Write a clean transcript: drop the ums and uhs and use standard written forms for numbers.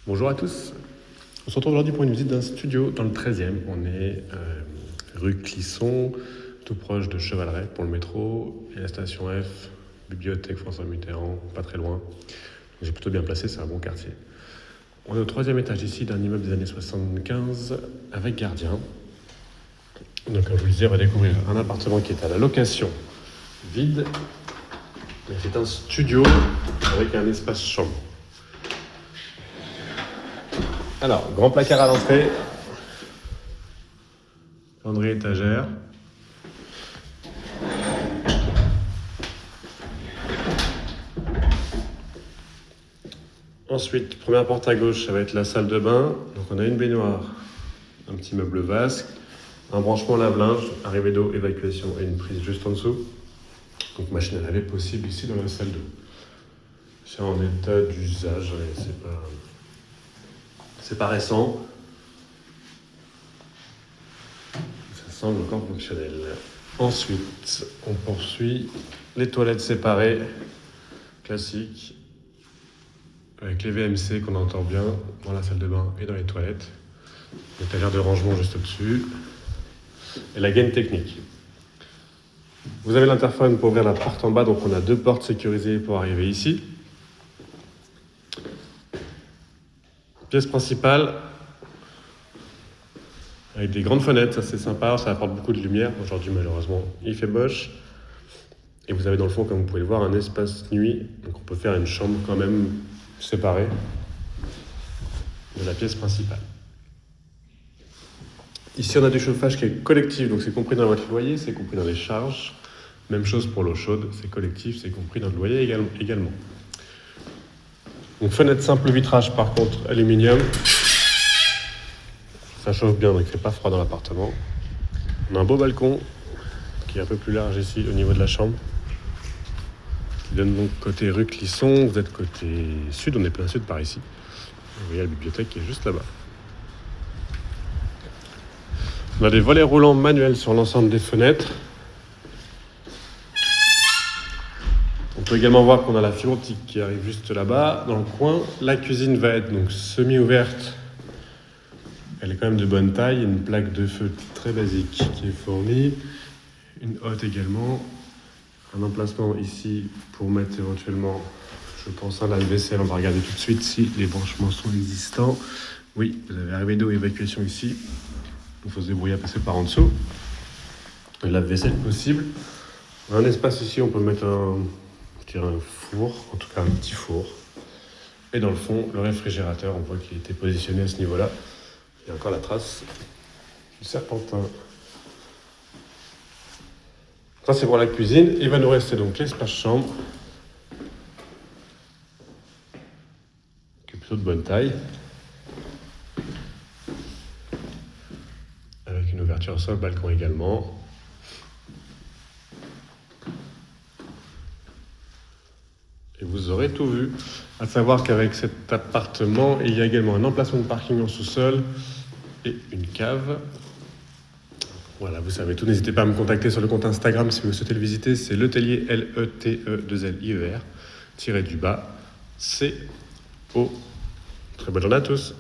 Bonjour à tous, on se retrouve aujourd'hui pour une visite d'un studio dans le 13e. On est rue Clisson, tout proche de Chevaleret pour le métro et la station F, bibliothèque François Mitterrand, pas très loin. J'ai plutôt bien placé, c'est un bon quartier. On est au 3e étage ici d'un immeuble des années 75 avec gardien. Donc comme je vous le disais, on va découvrir un appartement qui est à la location vide. C'est un studio avec un espace chambre. Alors, grand placard à l'entrée, calendrier étagère. Ensuite, première porte à gauche, ça va être la salle de bain. Donc on a une baignoire, un petit meuble vasque, un branchement lave-linge, arrivée d'eau, évacuation et une prise juste en dessous. Donc machine à laver possible ici dans la salle d'eau. C'est en état d'usage, c'est pas récent. Ça semble encore fonctionnel. Ensuite, on poursuit les toilettes séparées, classiques, avec les VMC qu'on entend bien dans la salle de bain et dans les toilettes. L'étagère de rangement juste au-dessus. Et la gaine technique. Vous avez l'interphone pour ouvrir la porte en bas, donc on a 2 portes sécurisées pour arriver ici. Pièce principale, avec des grandes fenêtres, ça c'est sympa, ça apporte beaucoup de lumière. Aujourd'hui malheureusement il fait moche. Et vous avez dans le fond, comme vous pouvez le voir, un espace nuit. Donc on peut faire une chambre quand même séparée de la pièce principale. Ici on a du chauffage qui est collectif, donc c'est compris dans votre loyer, c'est compris dans les charges. Même chose pour l'eau chaude, c'est collectif, c'est compris dans le loyer également. Donc fenêtre simple vitrage par contre, aluminium. Ça chauffe bien, donc il ne fait pas froid dans l'appartement. On a un beau balcon qui est un peu plus large ici au niveau de la chambre. Qui donne donc côté rue Clisson, vous êtes côté sud, on est plein sud par ici. Vous voyez la bibliothèque qui est juste là-bas. On a des volets roulants manuels sur l'ensemble des fenêtres. On peut également voir qu'on a la fibre optique qui arrive juste là-bas, dans le coin. La cuisine va être donc semi-ouverte. Elle est quand même de bonne taille. Une plaque de feu très basique qui est fournie. Une hotte également. Un emplacement ici pour mettre éventuellement, je pense, un lave-vaisselle. On va regarder tout de suite si les branchements sont existants. Oui, vous avez arrivée d'eau et évacuation ici. Il faut se débrouiller à passer par en dessous. Le lave-vaisselle possible. Un espace ici, on peut mettre un four, en tout cas un petit four. Et dans le fond, le réfrigérateur, on voit qu'il était positionné à ce niveau-là. Il y a encore la trace du serpentin. Ça, c'est pour la cuisine. Il va nous rester donc l'espace chambre, qui est plutôt de bonne taille, avec une ouverture sur le balcon également. Et vous aurez tout vu. À savoir qu'avec cet appartement, il y a également un emplacement de parking en sous-sol et une cave. Voilà, vous savez tout. N'hésitez pas à me contacter sur le compte Instagram si vous souhaitez le visiter. C'est Letelier, LETE2LIER, tiré du bas, CO. Très bonne journée à tous.